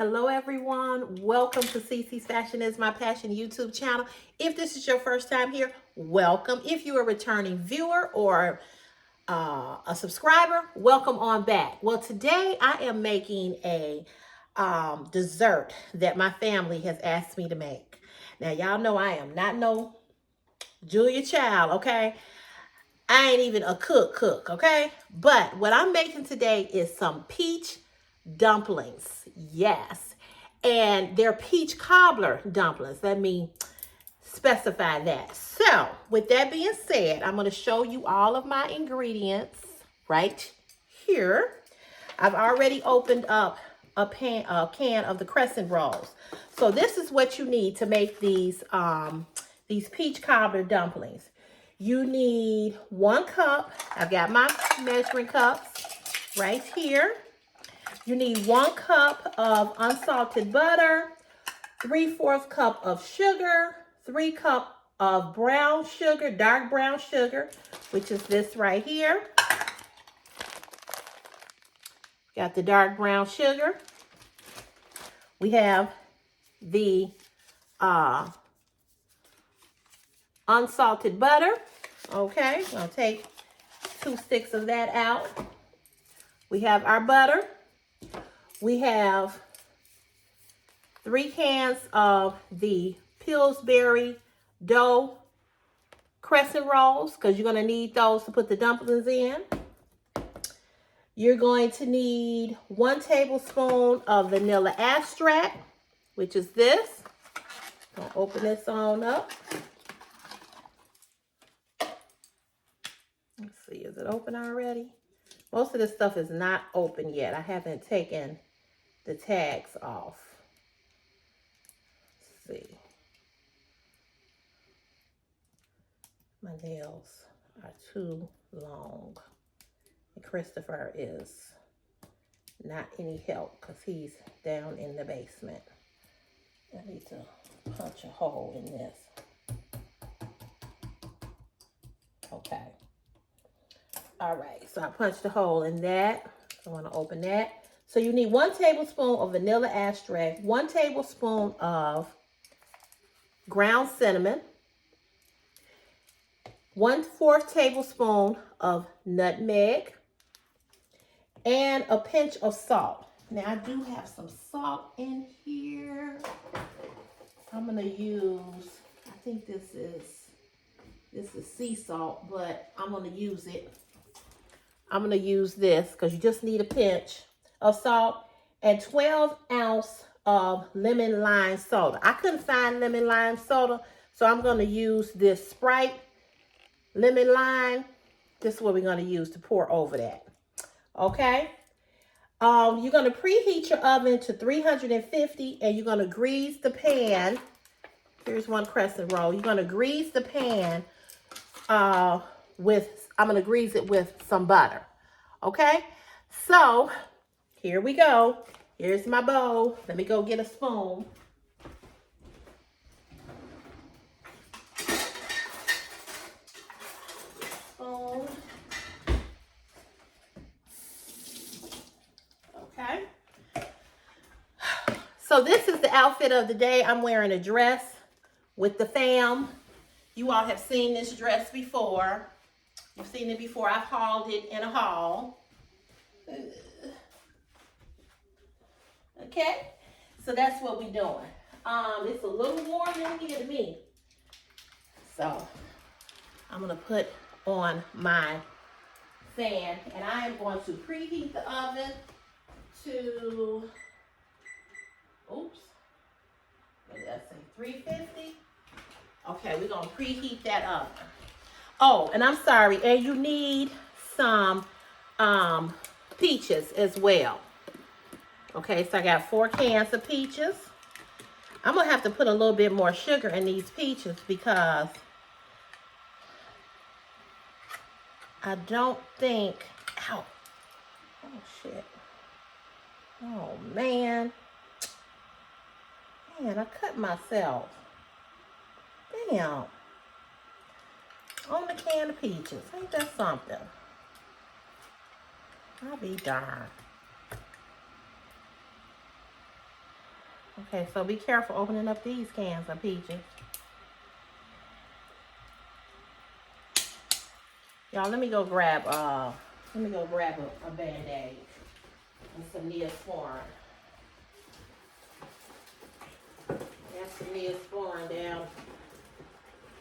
Hello everyone, welcome to CC's Fashion is My Passion YouTube channel. If this is your first time here, welcome. If you're a returning viewer or a subscriber, welcome on back. Well, today I am making a dessert that my family has asked me to make. Now y'all know I am not no Julia Child, okay? I ain't even a cook, okay? But what I'm making today is some peach dumplings. Yes. And they're peach cobbler dumplings. Let me specify that. So, with that being said, I'm going to show you all of my ingredients right here. I've already opened up a can of the crescent rolls. So this is what you need to make these peach cobbler dumplings. You need 1 cup. I've got my measuring cups right here. You need 1 cup of unsalted butter, 3/4 cup of sugar, 3 cups of brown sugar, dark brown sugar, which is this right here. Got the dark brown sugar. We have the unsalted butter. Okay, I'll take 2 sticks of that out. We have our butter. We have 3 cans of the Pillsbury dough crescent rolls, because you're going to need those to put the dumplings in. You're going to need 1 tablespoon of vanilla extract, which is this. I'll open this on up. Let's see, is it open already? Most of this stuff is not open yet. I haven't taken the tags off. Let's see. My nails are too long. And Christopher is not any help because he's down in the basement. I need to punch a hole in this. Okay. All right, so I punched a hole in that. I want to open that. So you need 1 tablespoon of vanilla extract, 1 tablespoon of ground cinnamon, 1/4 tablespoon of nutmeg, and a pinch of salt. Now I do have some salt in here. I'm gonna use, I think this is sea salt, but I'm gonna use it. I'm going to use this because you just need a pinch of salt and 12 ounces of lemon lime soda. I couldn't find lemon lime soda, so I'm going to use this Sprite lemon lime. This is what we're going to use to pour over that. Okay? You're going to preheat your oven to 350 and you're going to grease the pan. Here's 1 crescent roll. You're going to grease the pan I'm going to grease it with some butter. Okay? So, here we go. Here's my bowl. Let me go get a spoon. Spoon. Okay. So, this is the outfit of the day. I'm wearing a dress with the fam. You all have seen this dress before. You've seen it before. I've hauled it in a haul. Okay, so that's what we're doing. It's a little warm in here to me. So I'm gonna put on my fan and I am going to preheat the oven to, oops, what did I say, 350? Okay, we're gonna preheat that oven. Oh, and I'm sorry, and you need some peaches as well. Okay, so I got 4 cans of peaches. I'm going to have to put a little bit more sugar in these peaches because I don't think, ow, oh shit. Oh man. Man, I cut myself. Damn. On the can of peaches. Ain't that something? I'll be darned. Okay, so be careful opening up these cans of peaches. Y'all, let me go grab a Band-Aid and some Neosporin. That's some Neosporin down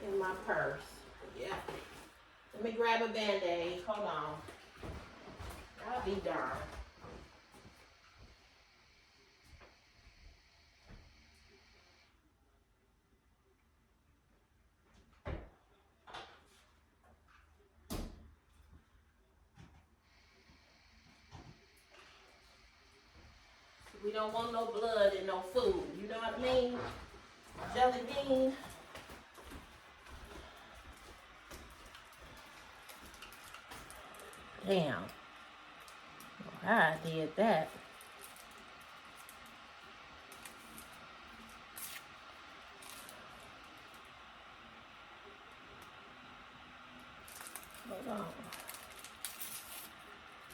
in my purse. Yeah. Let me grab a Band-Aid. Hold on. I'll be darned. We don't want no blood in no food. You know what I mean? Jelly bean. Damn. I did that. Hold on.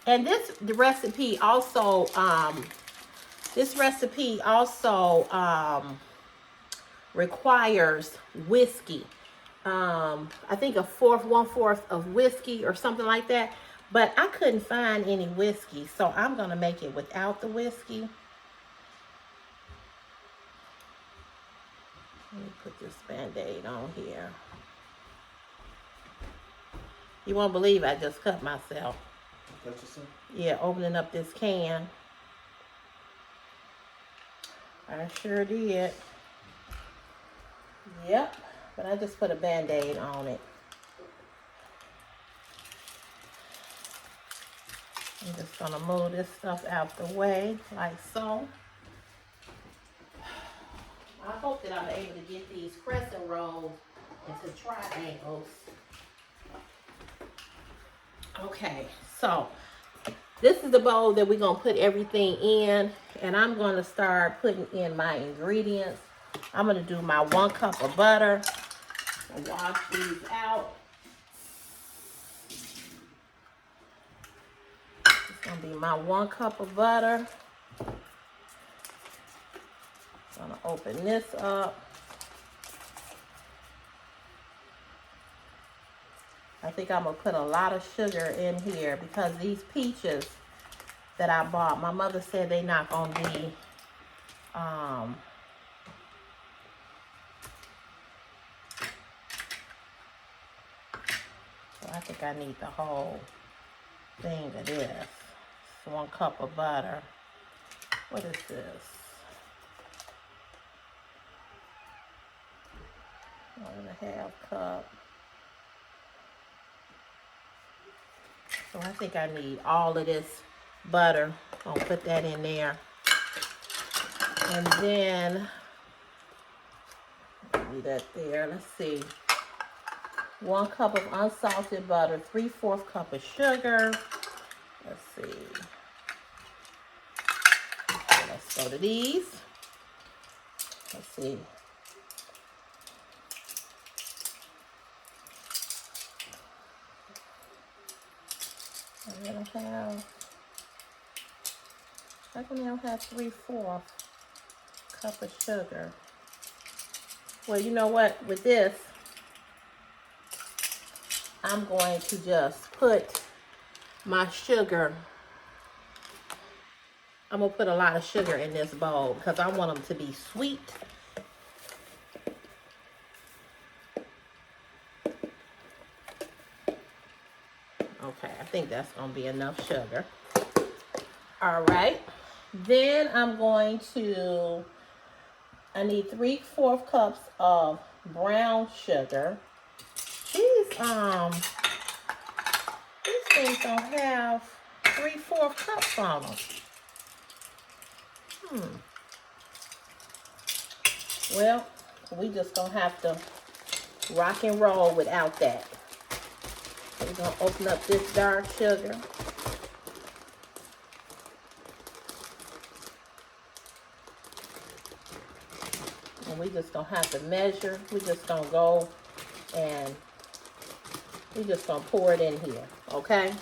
And the recipe also, requires whiskey. I think 1/4 of whiskey or something like that. But I couldn't find any whiskey, so I'm going to make it without the whiskey. Let me put this Band-Aid on here. You won't believe I just cut myself. Cut yourself? Yeah, opening up this can. I sure did. Yep, but I just put a Band-Aid on it. I'm just gonna move this stuff out the way, like so. I hope that I'm able to get these crescent rolls into triangles. Okay, so this is the bowl that we're gonna put everything in, and I'm gonna start putting in my ingredients. I'm gonna do my 1 cup of butter. I'll wash these out. It's gonna be my 1 cup of butter. I'm gonna open this up. I think I'm gonna put a lot of sugar in here because these peaches that I bought, my mother said they're not gonna be so I think I need the whole thing of this. It's 1 cup of butter. What is this? 1.5 cup. So I think I need all of this butter. I'll put that in there. And then, leave that there. Let's see. 1 cup of unsalted butter, 3/4 cup of sugar. Let's see. So let's go to these. Let's see. I'm gonna have, I can now have 3/4 cup of sugar. Well, you know what? With this, I'm going to just put my sugar. I'm gonna put a lot of sugar in this bowl because I want them to be sweet. Okay, I think that's gonna be enough sugar. All right, then I'm going to, I need 3/4 cups of brown sugar. These things don't have 3/4 cups on them. Well, we just gonna have to rock and roll without that. So we're gonna open up this dark sugar. And we just gonna have to measure. We just gonna go and we just gonna pour it in here, okay?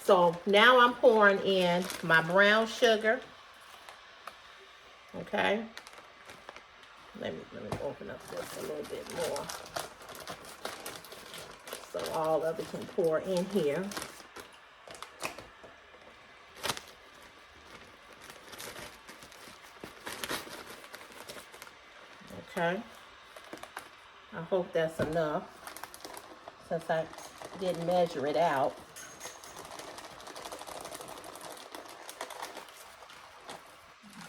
So now I'm pouring in my brown sugar, okay? Let me open up this a little bit more so all of it can pour in here. Okay. I hope that's enough since I didn't measure it out.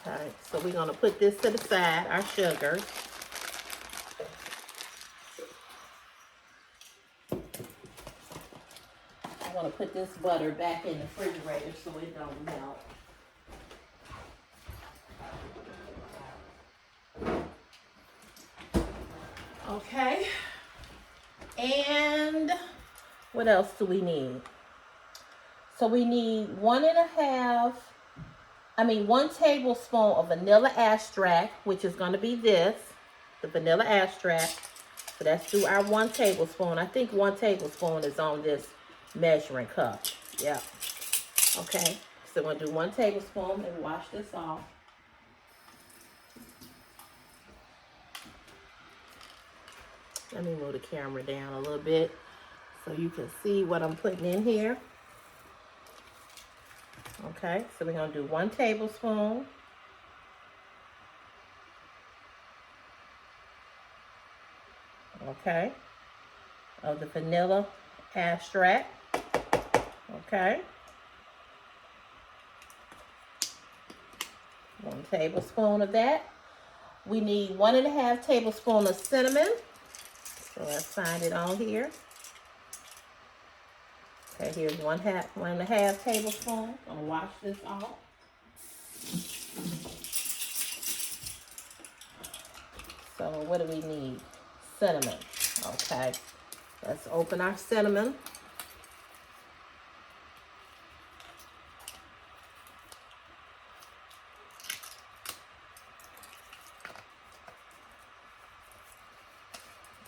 Okay, so we're gonna put this to the side, our sugar. I'm gonna put this butter back in the refrigerator so it don't melt. Okay, and what else do we need? So we need 1 tablespoon of vanilla extract, which is gonna be this, the vanilla extract. So that's through our 1 tablespoon. I think 1 tablespoon is on this measuring cup. Yep. Okay, so we're gonna do 1 tablespoon and wash this off. Let me move the camera down a little bit so you can see what I'm putting in here. Okay, so we're gonna do 1 tablespoon. Okay, of the vanilla extract. Okay. 1 tablespoon of that. We need 1½ tablespoon of cinnamon. So let's find it on here. Okay, here's 1½ tablespoon. I'm gonna wash this off. So what do we need? Cinnamon. Okay, let's open our cinnamon.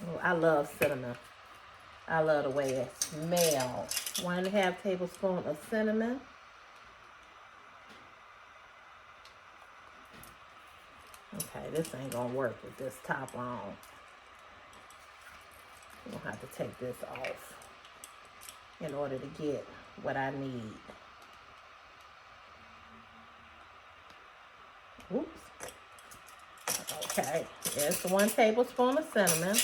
Oh, I love cinnamon. I love the way it smells. 1½ tablespoon of cinnamon. Okay, this ain't gonna work with this top on. I'm gonna have to take this off in order to get what I need. Oops. Okay, there's 1 tablespoon of cinnamon.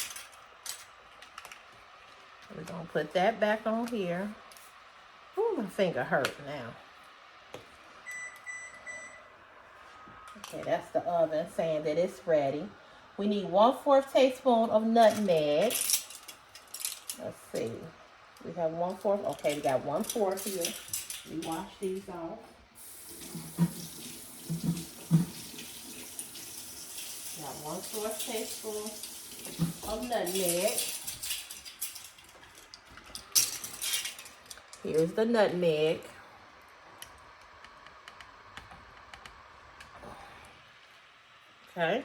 We're gonna put that back on here. Ooh, my finger hurt now. Okay, that's the oven saying that it's ready. We need 1/4 teaspoon of nutmeg. Let's see. We have 1/4. Okay, we got 1/4 here. We wash these off. Got 1/4 teaspoon of nutmeg. Here's the nutmeg. Okay.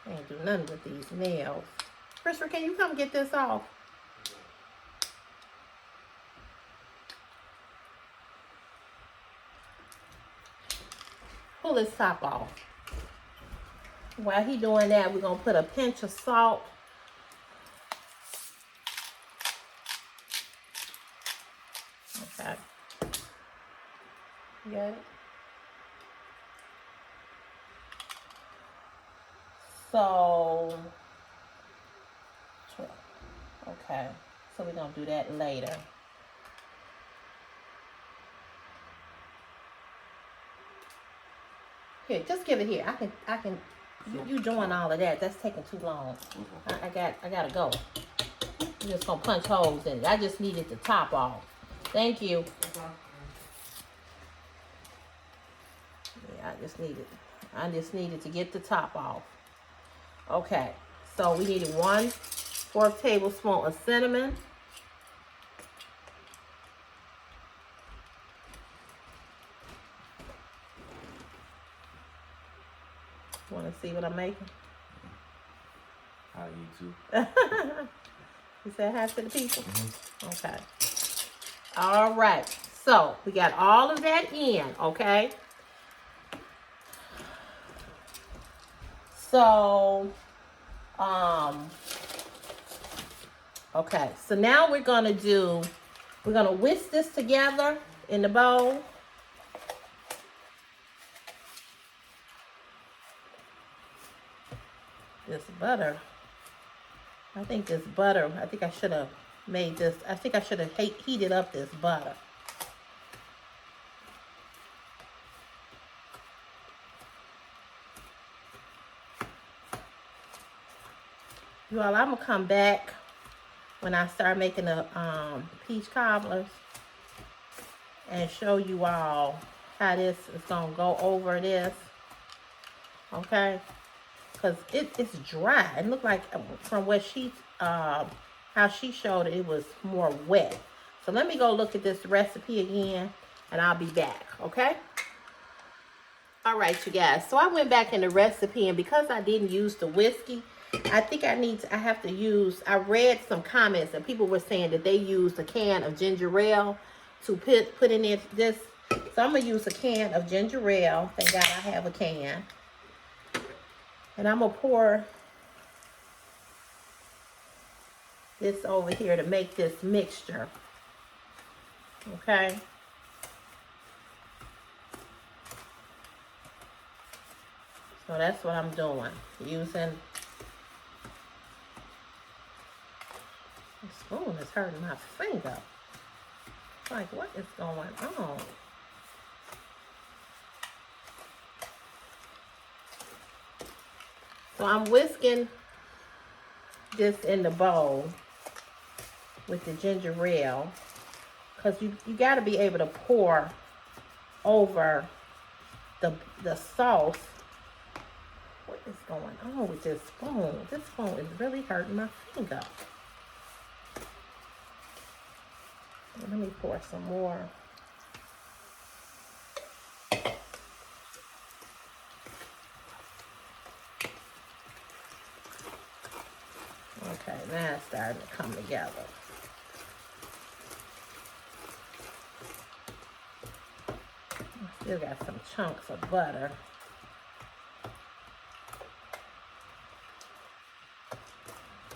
I ain't do nothing with these nails. Christopher, can you come get this off? Pull this top off. While he doing that, we're gonna put a pinch of salt. Okay. You got it? So, okay. So we're gonna do that later. Here, just give it here. I can. You doing all of that? That's taking too long. I gotta go. I'm just gonna punch holes in it. I just needed the top off. Thank you. Yeah, I just needed to get the top off. Okay, so we needed 1/4 tablespoon of cinnamon. Want to see what I'm making? Hi, YouTube. You said hi to the people? Okay. All right. So we got all of that in, okay? So, okay. So now we're gonna whisk this together in the bowl. This butter, I think I should have made this, I think I should have heated up this butter. You all, I'm gonna come back when I start making the peach cobblers and show you all how this is gonna go over this, okay? Because it's dry. It looked like from what how she showed it, it was more wet. So let me go look at this recipe again and I'll be back, okay? All right, you guys. So I went back in the recipe, and because I didn't use the whiskey, I think I have to use, I read some comments and people were saying that they used a can of ginger ale to put in this. So I'm going to use a can of ginger ale. Thank God I have a can. And I'm going to pour this over here to make this mixture. Okay. So that's what I'm doing. Using the spoon is hurting my finger. Like, what is going on? So I'm whisking this in the bowl with the ginger ale, because you got to be able to pour over the sauce. What is going on with this spoon? This spoon is really hurting my finger. Let me pour some more. Okay, now it's starting to come together. I still got some chunks of butter.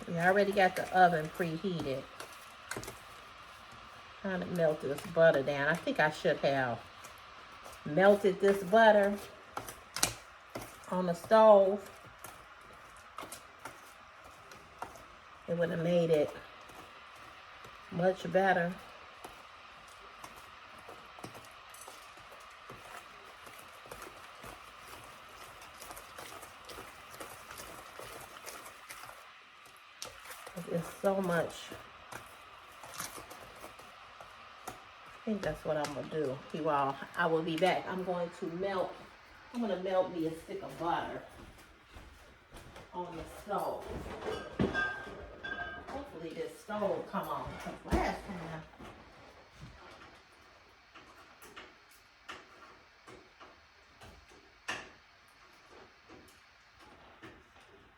We already got the oven preheated. Trying to melt this butter down. I think I should have melted this butter on the stove. It would have made it much better. It's so much. I think that's what I'm gonna do. You all, I will be back. I'm gonna melt me a stick of butter on the stove. Hopefully this stove come on. Because last time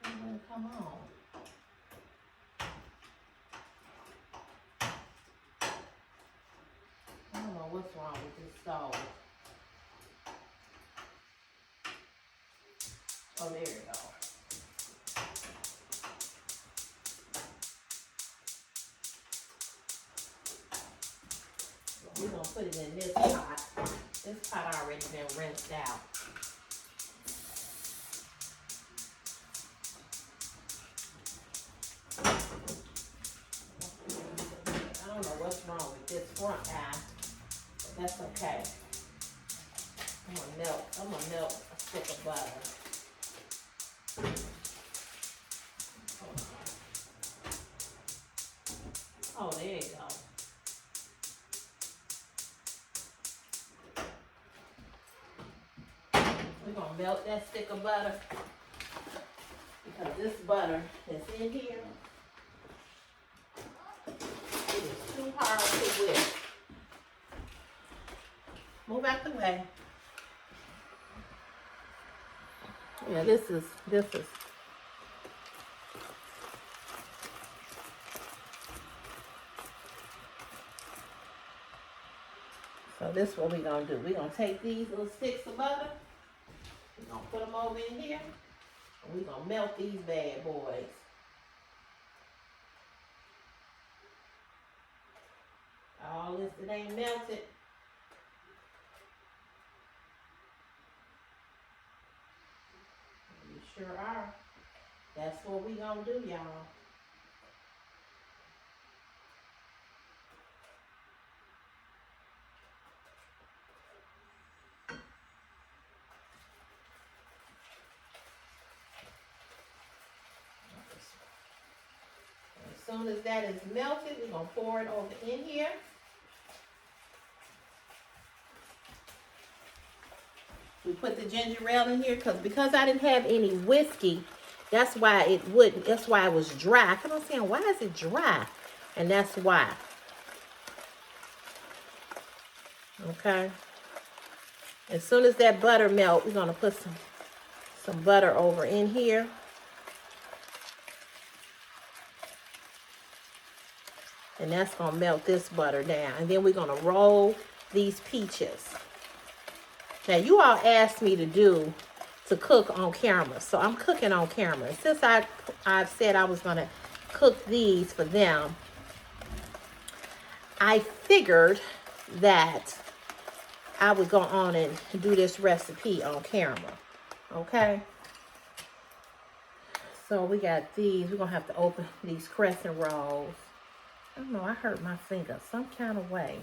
it wouldn't come on. I don't know what's wrong with this stove. Oh, there you go. We're gonna put it in this pot. This pot already been rinsed out. I don't know what's wrong with this front guy, but that's okay. I'm gonna melt a stick of butter. Oh, there you go. We're gonna melt that stick of butter because this butter that's in here, it is too hard to whisk. Move out the way. Yeah, this is. So this is what we're gonna do. We're gonna take these little sticks of butter, we're gonna put them over in here, and we're gonna melt these bad boys. All this that ain't melted. You sure are. That's what we gonna do, y'all. As soon as that is melted, we're gonna pour it over in here. We put the ginger ale in here because I didn't have any whiskey. That's why it wouldn't. That's why it was dry. I kept on saying, why is it dry? And that's why. Okay. As soon as that butter melts, we're gonna put some butter over in here. And that's gonna melt this butter down. And then we're gonna roll these peaches. Now you all asked me to cook on camera, so I'm cooking on camera. Since I've said I was gonna cook these for them, I figured that I would go on and do this recipe on camera. Okay. So we got these. We're gonna have to open these crescent rolls. I don't know, I hurt my finger some kind of way.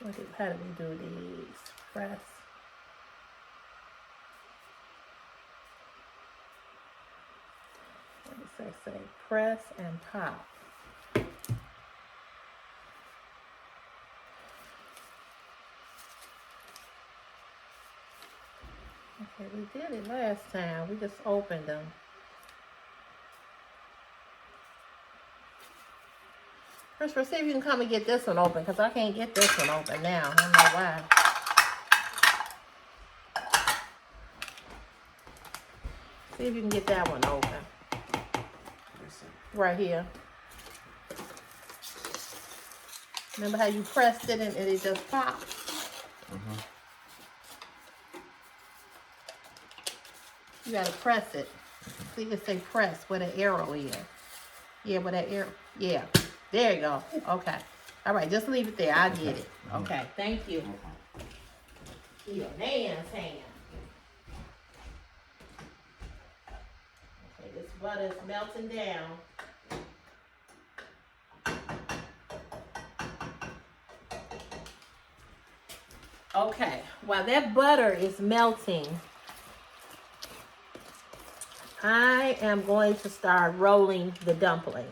Let's see. How do we do these? Press. What does that say? Press and pop. Okay, we did it last time. We just opened them. Christopher, see if you can come and get this one open, because I can't get this one open now. I don't know why. See if you can get that one open. Right here. Remember how you pressed it and it just popped? Mm-hmm. You gotta press it. See, it say press where the arrow is. Yeah, where that arrow. Yeah, there you go. Okay. All right, just leave it there. I'll get it. Okay, thank you. Your Nan's hand. Okay, this butter is melting down. Okay, while that butter is melting, I am going to start rolling the dumplings,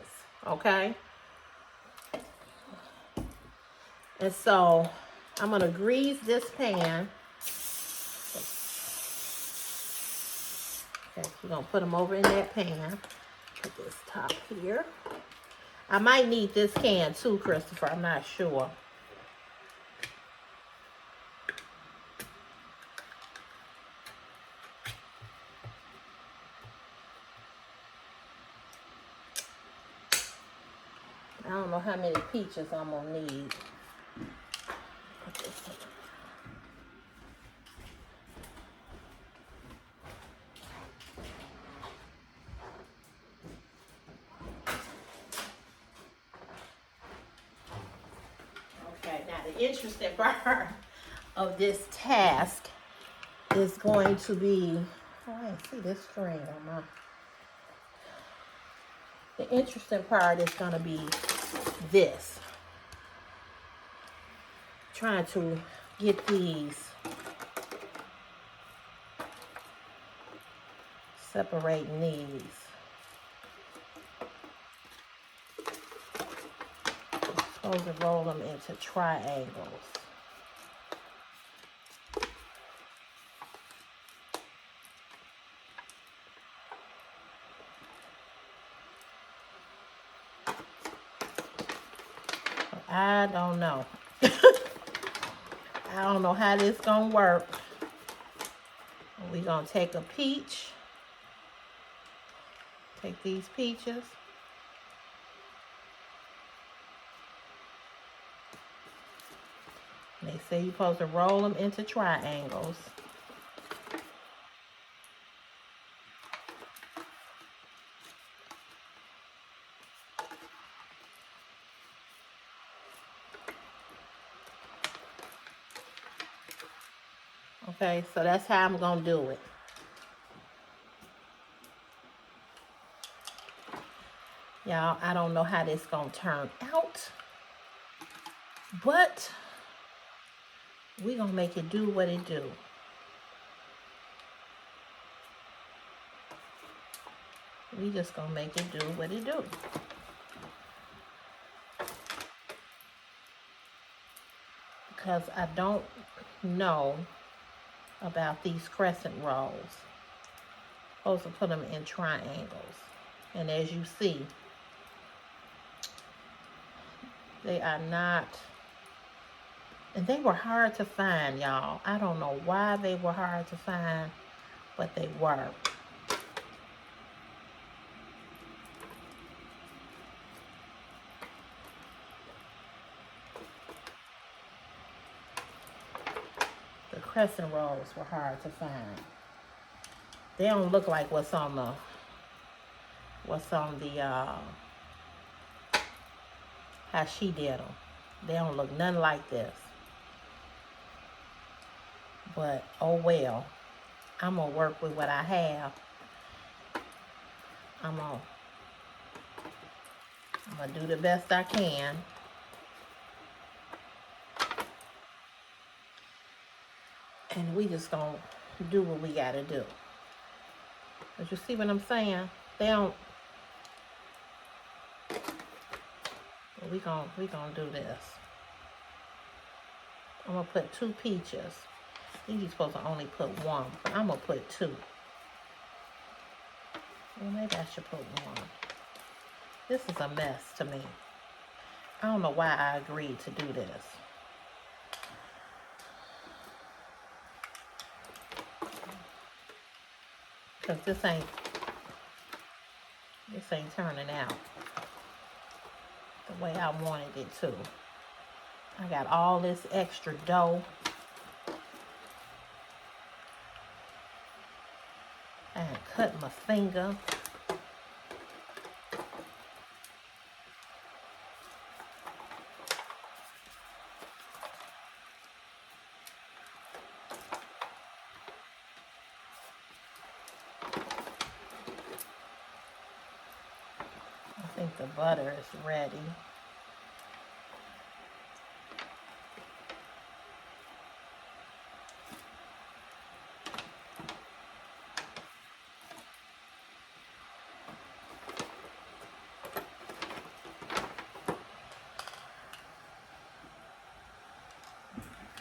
okay? And so I'm going to grease this pan. Okay, we're going to put them over in that pan. Put this top here. I might need this can too, Christopher. I'm not sure. I don't know how many peaches I'm gonna need. Okay, now the interesting part of this task is going to be, oh, I didn't see this string on my. The interesting part is gonna be this. Trying to get these separating these. I'm supposed to roll them into triangles. I don't know. I don't know how this gonna work. We're going to take a peach. Take these peaches. They say you're supposed to roll them into triangles. Okay, so that's how I'm going to do it. Y'all, I don't know how this going to turn out. But we're going to make it do what it do. We just going to make it do what it do. Because I don't know about these crescent rolls. Supposed to put them in triangles. And as you see, they are not, and they were hard to find, y'all. I don't know why they were hard to find, but they were. The crescent rolls were hard to find. They don't look like what's on the how she did them. They don't look nothing like this. But oh well. I'm gonna work with what I have. I'm gonna do the best I can. And we just gonna do what we gotta do. But you see what I'm saying? They don't. We gonna do this. I'm gonna put 2 peaches. I think you're supposed to only put 1, but I'm gonna put 2. Well, maybe I should put 1. This is a mess to me. I don't know why I agreed to do this. Cause this ain't turning out the way I wanted it to. I got all this extra dough. And cut my finger. I think the butter is ready.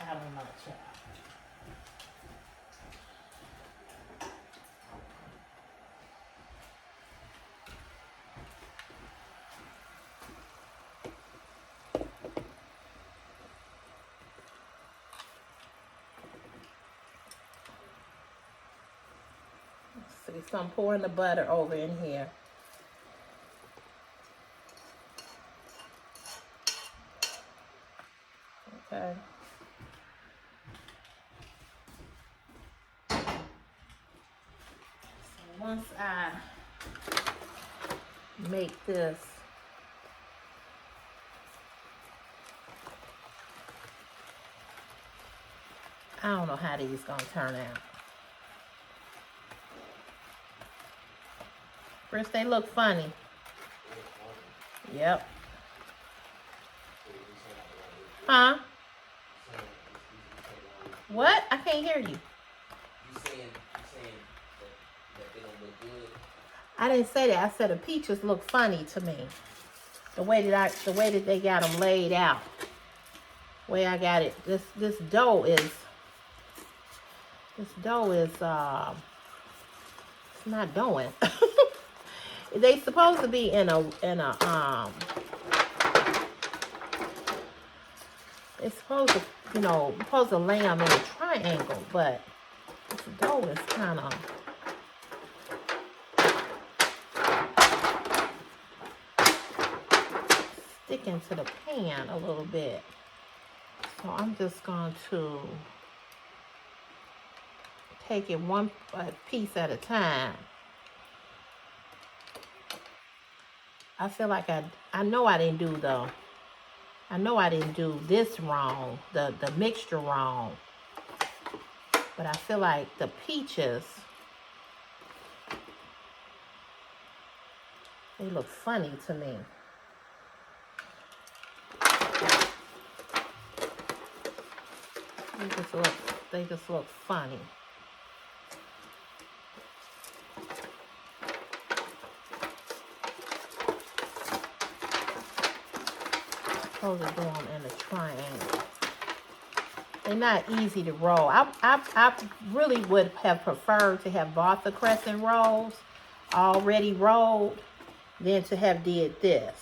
I don't know, child. Let's see, so I'm pouring the butter over in here. Okay. Once I make this, I don't know how these gonna turn out. First, they look funny. Yep. Huh? What? I can't hear you. You saying that they don't look good? I didn't say that. I said the peaches look funny to me. The way that they got them laid out. The way I got it. This dough is it's not doing. They supposed to be in a it's supposed to, supposed to lay them in a triangle, but This dough is kind of sticking to the pan a little bit. So I'm just going to take it one piece at a time. I feel like I know I didn't do this wrong, the mixture wrong. But I feel like the peaches, they look funny to me. They just look funny. Supposed to do them in a triangle. They're not easy to roll. I really would have preferred to have bought the crescent rolls already rolled than to have did this.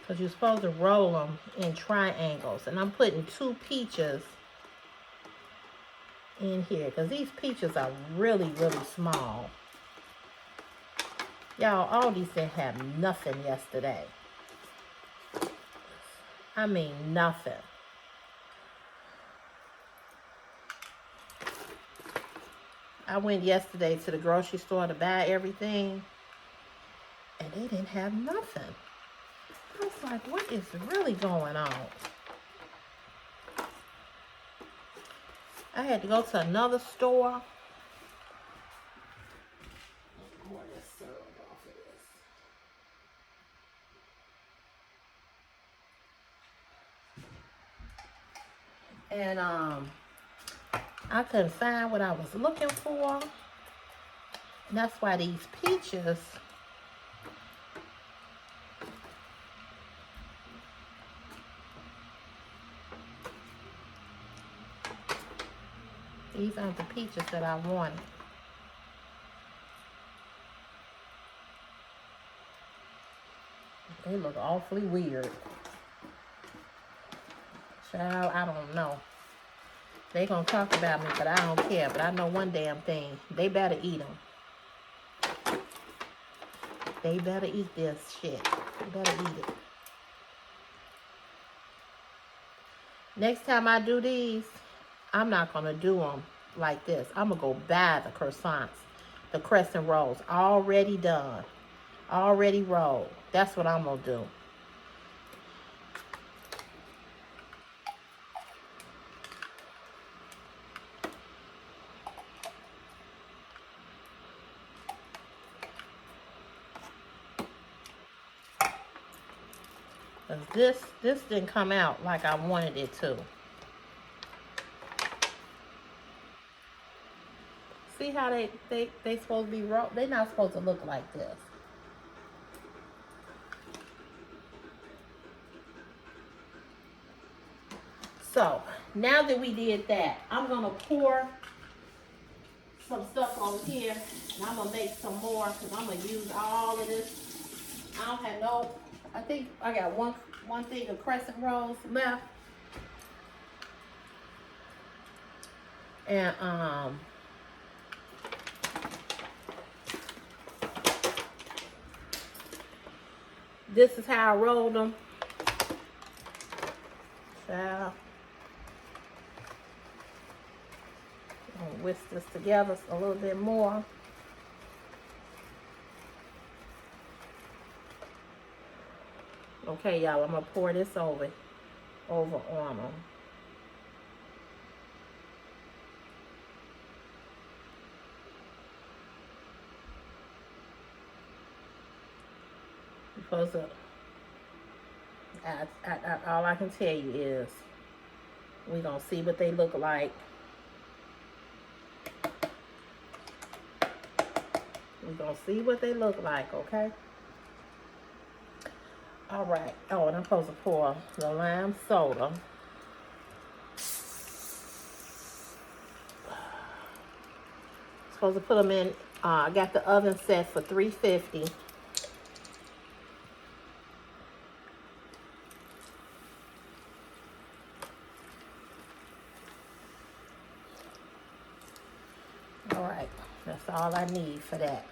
Because you're supposed to roll them in triangles. And I'm putting 2 peaches in here. Because these peaches are really, really small. Y'all, all these didn't have nothing yesterday. I mean, nothing. I went yesterday to the grocery store to buy everything. And they didn't have nothing. I was like, what is really going on? I had to go to another store. Pour this syrup off of this. And I couldn't find what I was looking for. And that's why these peaches, these aren't the peaches that I wanted. They look awfully weird. Child, I don't know. They gonna talk about me, but I don't care. But I know one damn thing. They better eat them. They better eat this shit. They better eat it. Next time I do these, I'm not gonna do them like this. I'm gonna go buy the croissants, the crescent rolls, already done, already rolled. That's what I'm gonna do. Cause this didn't come out like I wanted it to. See how they supposed to be rolled? They're not supposed to look like this. So now that we did that, I'm gonna pour some stuff on here, and I'm gonna make some more because I'm gonna use all of this. I don't have no. I think I got one thing of crescent rolls left, and this is how I rolled them. So I'm gonna whisk this together a little bit more. Okay, y'all, I'm gonna pour this over on them. Because all I can tell you is we're gonna see what they look like We're gonna see what they look like, okay? All right. Oh, and I'm supposed to pour the lime soda. Supposed to put them in. I got the oven set for 350. All right. That's all I need for that.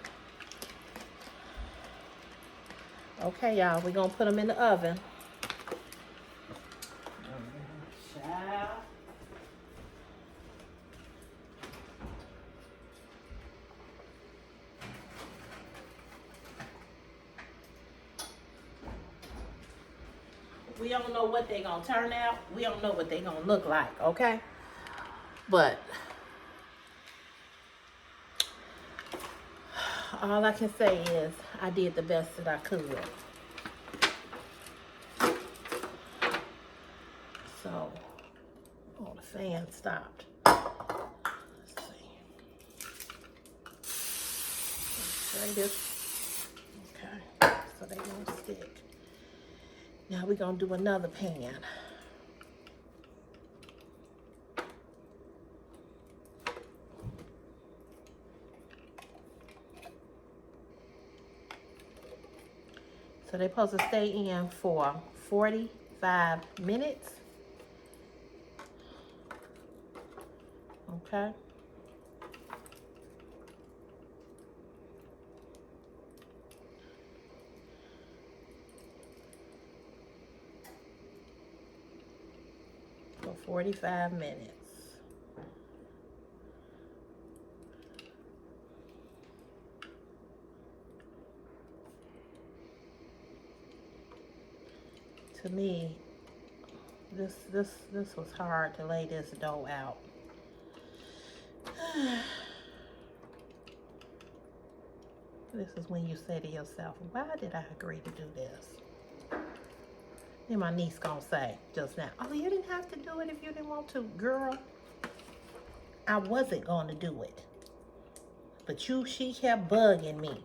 Okay, y'all. We're going to put them in the oven. Child. We don't know what they're going to turn out. We don't know what they're going to look like, okay? But all I can say is I did the best that I could. So, oh, the fan stopped. Let's see. Try this. Okay, so they won't stick. Now we're gonna do another pan. So they're supposed to stay in for 45 minutes. Okay. For 45 minutes. To me, this was hard to lay this dough out. This is when you say to yourself, why did I agree to do this? Then my niece gonna say just now, oh, you didn't have to do it if you didn't want to. Girl, I wasn't gonna do it. But she kept bugging me.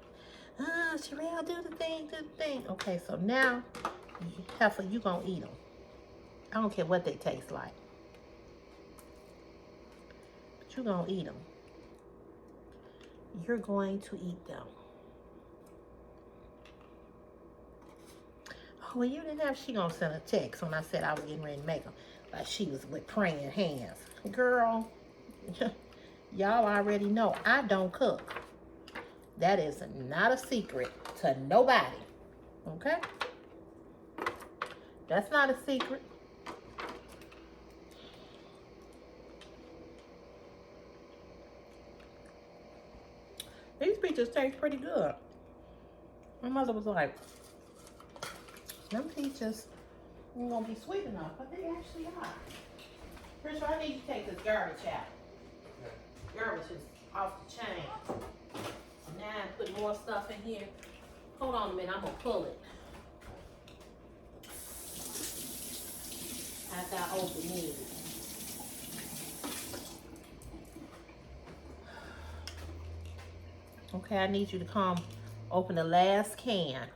Sherelle, do the thing. Okay, so now, heifer, you gonna eat them. I don't care what they taste like. But you gonna eat them. You're going to eat them. Oh, well, you didn't have, she gonna send a text when I said I was getting ready to make them. Like she was with praying hands. Girl, y'all already know I don't cook. That is not a secret to nobody. Okay? That's not a secret. These peaches taste pretty good. My mother was like, them peaches ain't gonna be sweet enough, but they actually are. Rich, I need you to take this garbage out. Garbage is off the chain. Now I put more stuff in here. Hold on a minute, I'm gonna pull it. After I open these. Okay, I need you to come open the last can.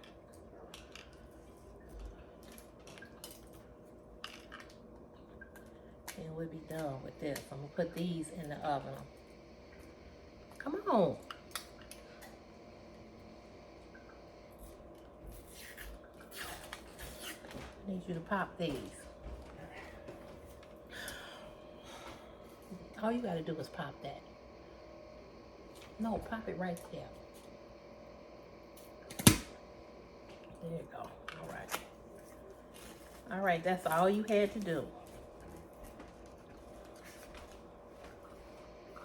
And we'll be done with this. I'm gonna put these in the oven. Come on. I need you to pop these. All you gotta do is pop that. No, pop it right there. There you go. All right. All right, that's all you had to do.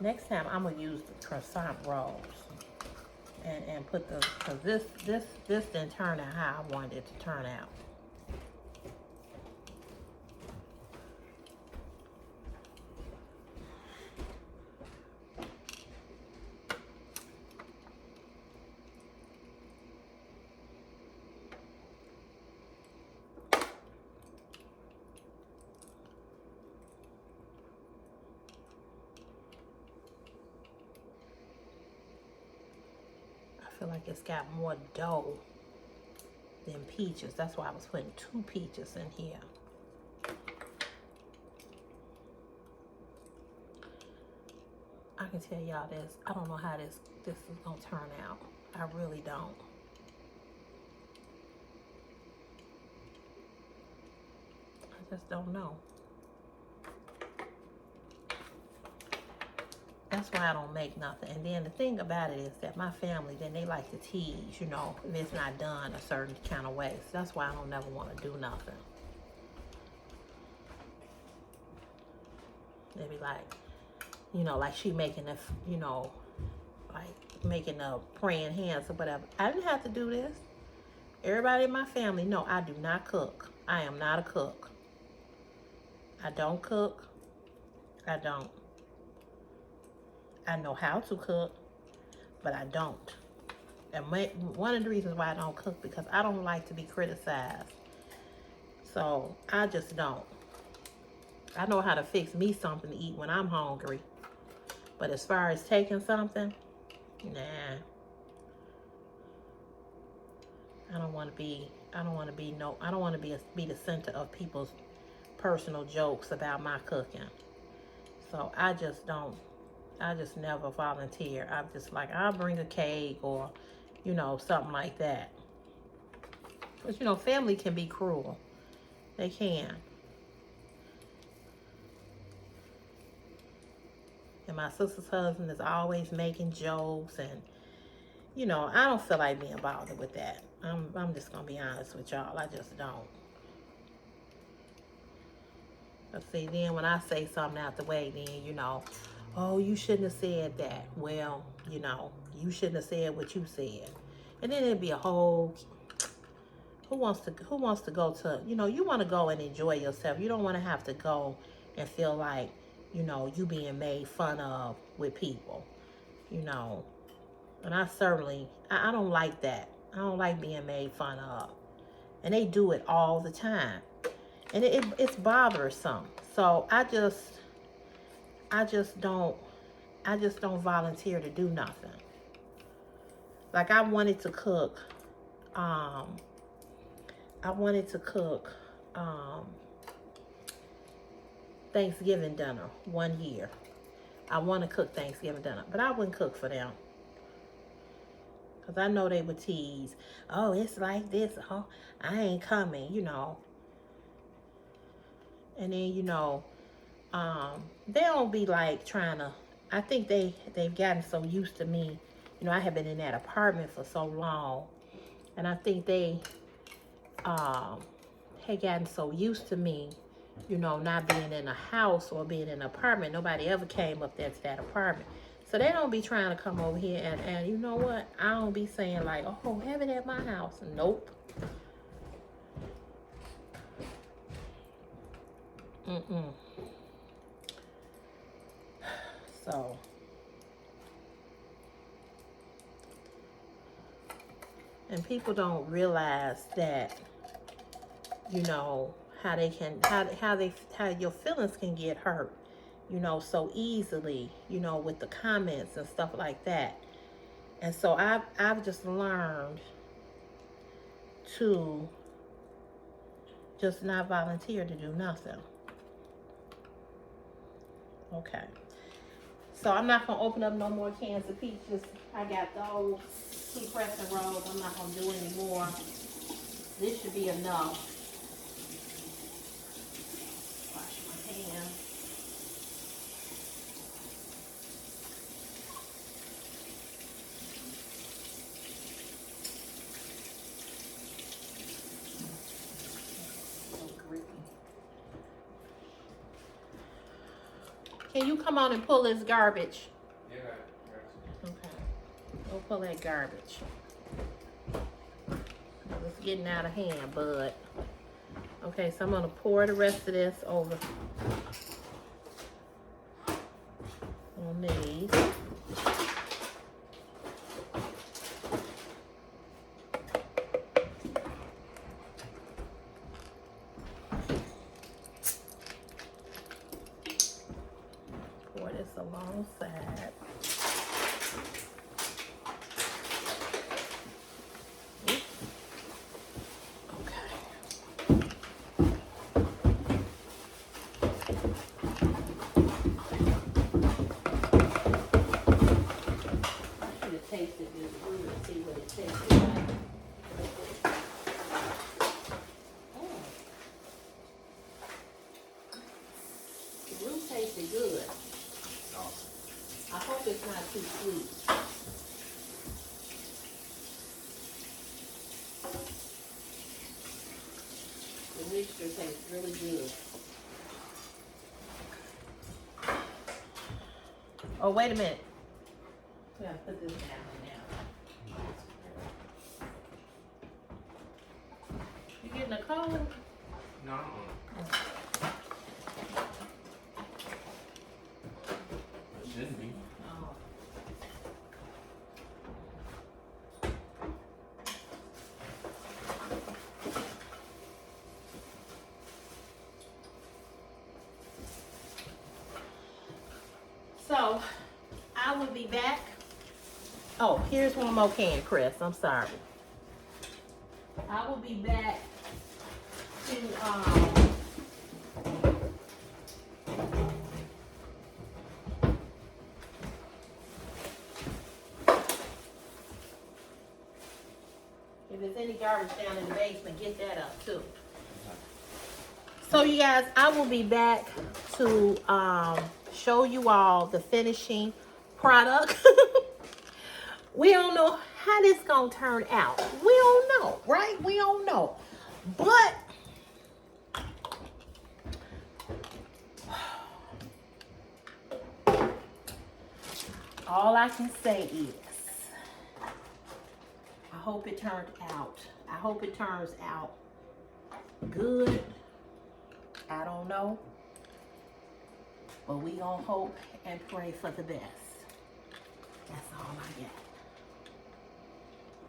Next time I'm gonna use the croissant rolls and put the, cause this didn't turn out how I wanted it to turn out. feel like it's got more dough than peaches. That's why I was putting 2 peaches in here. I can tell y'all this. I don't know how this is gonna turn out. I really don't. I just don't know. That's why I don't make nothing. And then the thing about it is that my family, then they like to tease, you know, if it's not done a certain kind of way. So that's why I don't never want to do nothing. They be like, you know, like she making a, you know, like making a praying hands or whatever. I didn't have to do this. Everybody in my family, no, I do not cook. I am not a cook. I don't cook. I don't. I know how to cook, but I don't. And one of the reasons why I don't cook, because I don't like to be criticized. So I just don't. I know how to fix me something to eat when I'm hungry. But as far as taking something, nah. I don't want to be be the center of people's personal jokes about my cooking. So I just never volunteer. I'm just like, I'll bring a cake or, you know, something like that. But, you know, family can be cruel. They can. And my sister's husband is always making jokes, and, you know, I don't feel like being bothered with that. I'm just going to be honest with y'all. I just don't. But see, then when I say something out the way, then, you know, oh, you shouldn't have said that. Well, you know, you shouldn't have said what you said. And then it'd be a whole, who wants to go to, you know, you want to go and enjoy yourself. You don't want to have to go and feel like, you know, you being made fun of with people, you know. And I don't like that. I don't like being made fun of. And they do it all the time. And it's bothersome. So I just don't volunteer to do nothing. Like I wanted to cook Thanksgiving dinner one year. I want to cook Thanksgiving dinner, but I wouldn't cook for them. Because I know they would tease, oh, it's like this, oh, I ain't coming, you know. And then, you know, they don't be like trying to, I think they've gotten so used to me. You know, I have been in that apartment for so long. And I think they had gotten so used to me, you know, not being in a house or being in an apartment. Nobody ever came up there to that apartment. So they don't be trying to come over here and you know what? I don't be saying like, oh, have it at my house. Nope. So and people don't realize that, you know, how your feelings can get hurt, you know, so easily, you know, with the comments and stuff like that. And so I've just learned to just not volunteer to do nothing. Okay. So I'm not gonna open up no more cans of peaches. I got those 2 pressing rolls. I'm not gonna do any more. This should be enough. Wash my hands. Can you come on and pull this garbage? Yeah. Okay. Go pull that garbage. It's getting out of hand, bud. Okay, so I'm gonna pour the rest of this over on these. Pour this alongside. you to taste it this roux and see what it tastes like. The roux tasted good. I hope it's not too sweet. The mixture tastes really good. Oh, wait a minute. We gotta put this down now. You getting a cold? No. It shouldn't be. Oh. So, I will be back. Oh, here's one more can, Chris. I'm sorry. I will be back to if there's any garbage down in the basement, get that up too. So you guys, I will be back to show you all the finishing product. We don't know how this gonna turn out. We don't know, right? We don't know. But all I can say is I hope it turned out. I hope it turns out good. I don't know. But we gonna hope and pray for the best. That's all I got.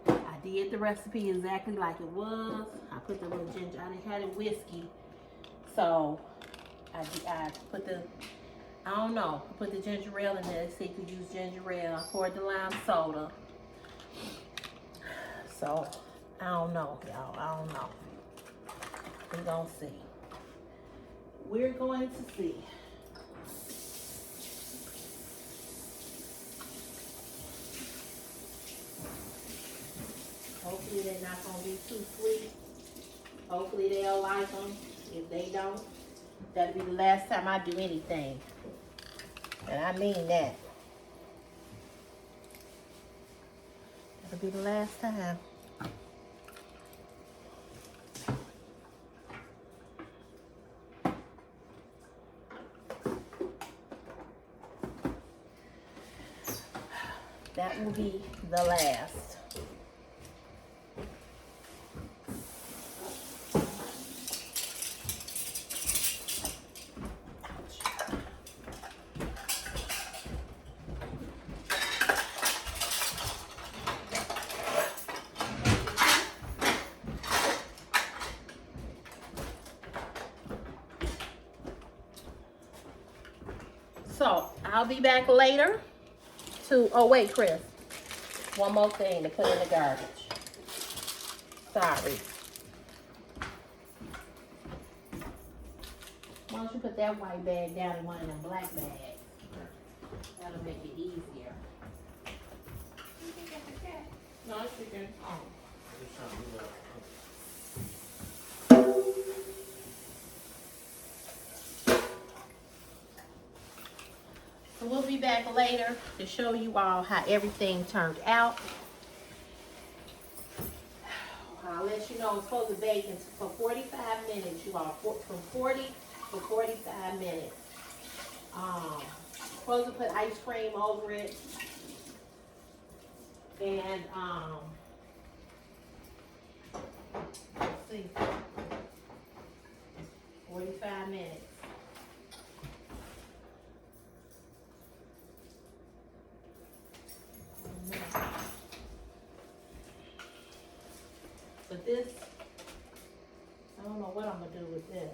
I did the recipe exactly like it was. I put the little ginger, I didn't have it whiskey. So I put the, I don't know, I put the ginger ale in there. So you could use ginger ale. I poured the lime soda. So I don't know, y'all. I don't know. We're gonna see. We're going to see. Hopefully they're not gonna be too sweet. Hopefully they'll like them. If they don't, that'll be the last time I do anything. And I mean that. That'll be the last time. That will be the last. So I'll be back later to, oh wait, Chris, one more thing to put in the garbage. Sorry. Why don't you put that white bag down in one of them black bags? That'll make it easier. No, it's okay. Oh. So we'll be back later to show you all how everything turned out. I'll let you know it's supposed to bake for 45 minutes, you all, from 40 to 45 minutes. Supposed to put ice cream over it. And let's see, 45 minutes. But this, I don't know what I'm gonna do with this.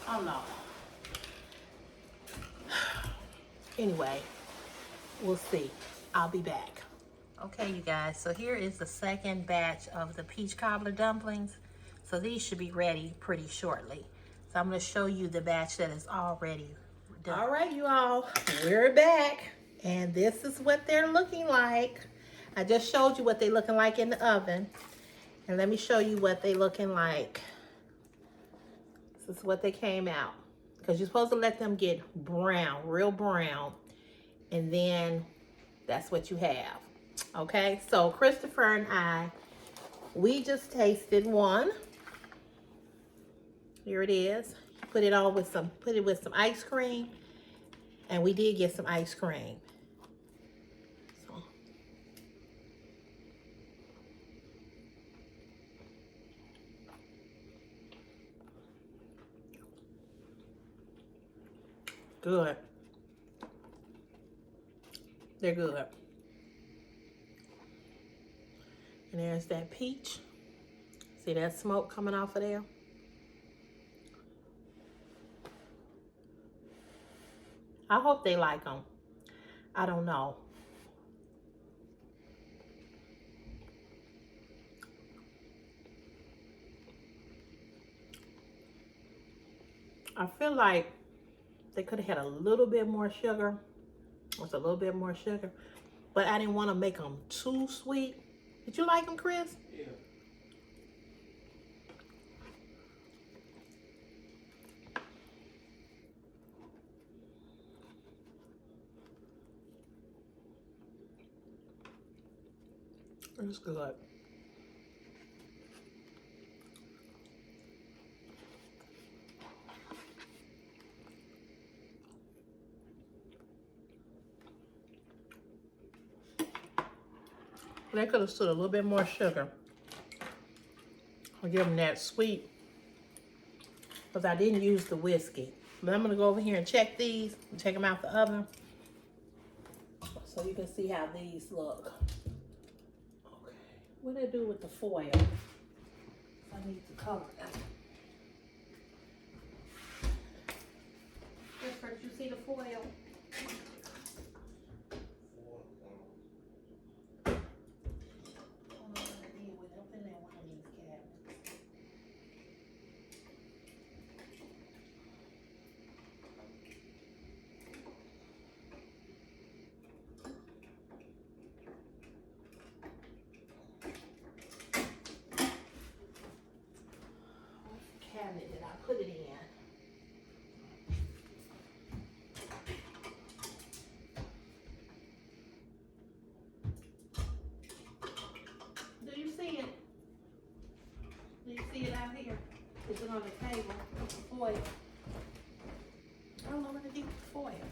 I don't know. Anyway, we'll see. I'll be back. Okay, you guys, so here is the second batch of the peach cobbler dumplings. So these should be ready pretty shortly. So I'm going to show you the batch that is already done. All right, you all, we're back. And this is what they're looking like. I just showed you what they're looking like in the oven. And let me show you what they're looking like. This is what they came out. Because you're supposed to let them get brown, real brown. And then that's what you have. Okay, so Christopher and I, we just tasted one. Here it is. Put it on with some, put it with some ice cream. And we did get some ice cream. So. Good. They're good. And there's that peach. See that smoke coming off of there? I hope they like them. I don't know. I feel like they could have had a little bit more sugar. With a little bit more sugar. But I didn't want to make them too sweet. Did you like them, Chris? Yeah. It's good. They could have stood a little bit more sugar. I'll give them that sweet. Because I didn't use the whiskey. But I'm going to go over here and check these. And take them out the oven. So you can see how these look. Okay. What do I do with the foil? I need to cover them. Did you see the foil? Cabinet that I put it in. Do you see it? Do you see it out here? Is it on the table? The foil. I don't know what to do with the foil.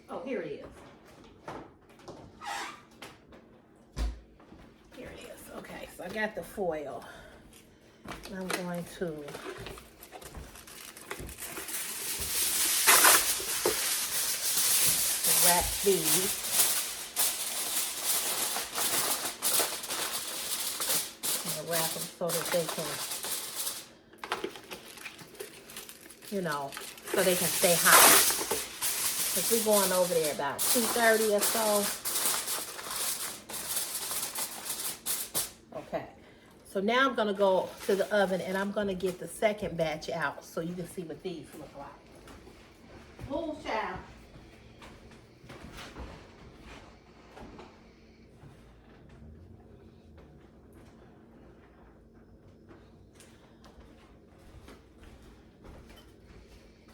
Oh, here it is. Here it is. Okay, so I got the foil. I'm going to wrap these. I'm gonna wrap them so that they can, you know, so they can stay hot. Because we're going over there about 2:30 or so. Okay. So now I'm going to go to the oven and I'm going to get the second batch out so you can see what these look like. Move, child.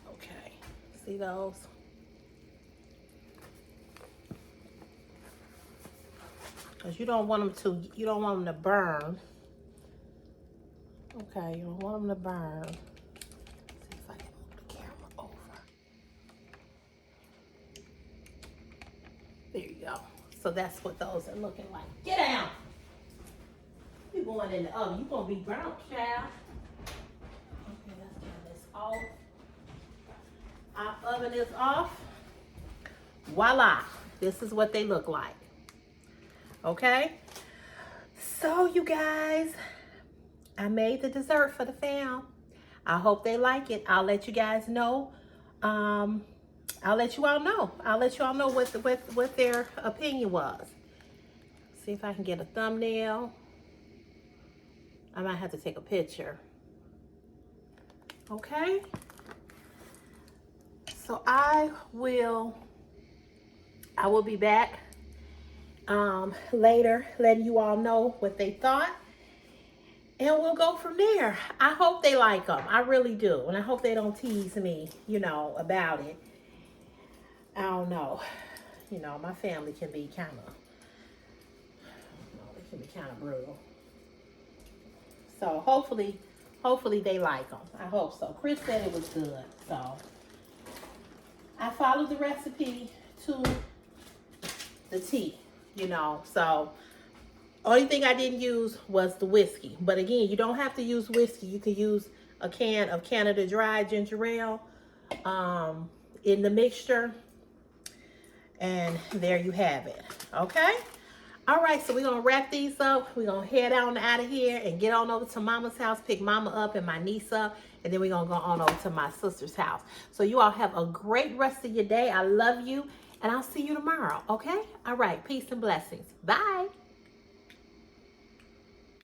Okay. See those? Because you don't want them to burn. Okay, you don't want them to burn. Let's see if I can move the camera over. There you go. So that's what those are looking like. Get down! You're going in the oven. You're going to be burnt, child. Okay, let's turn this off. Our oven is off. Voila! This is what they look like. Okay? So, you guys, I made the dessert for the fam. I hope they like it. I'll let you guys know I'll let you all know. I'll let you all know what their opinion was. See if I can get a thumbnail. I might have to take a picture. Okay. So I will be back later, letting you all know what they thought. And we'll go from there. I hope they like them. I really do. And I hope they don't tease me, about it. I don't know. My family can be kind of brutal. So hopefully they like them. I hope so. Chris said it was good. So I followed the recipe to the T, So only thing I didn't use was the whiskey. But again, you don't have to use whiskey. You can use a can of Canada Dry ginger ale in the mixture. And there you have it. Okay? All right, so we're going to wrap these up. We're going to head on out of here and get on over to Mama's house, pick Mama up and my niece up. And then we're going to go on over to my sister's house. So you all have a great rest of your day. I love you. And I'll see you tomorrow. Okay? All right. Peace and blessings. Bye.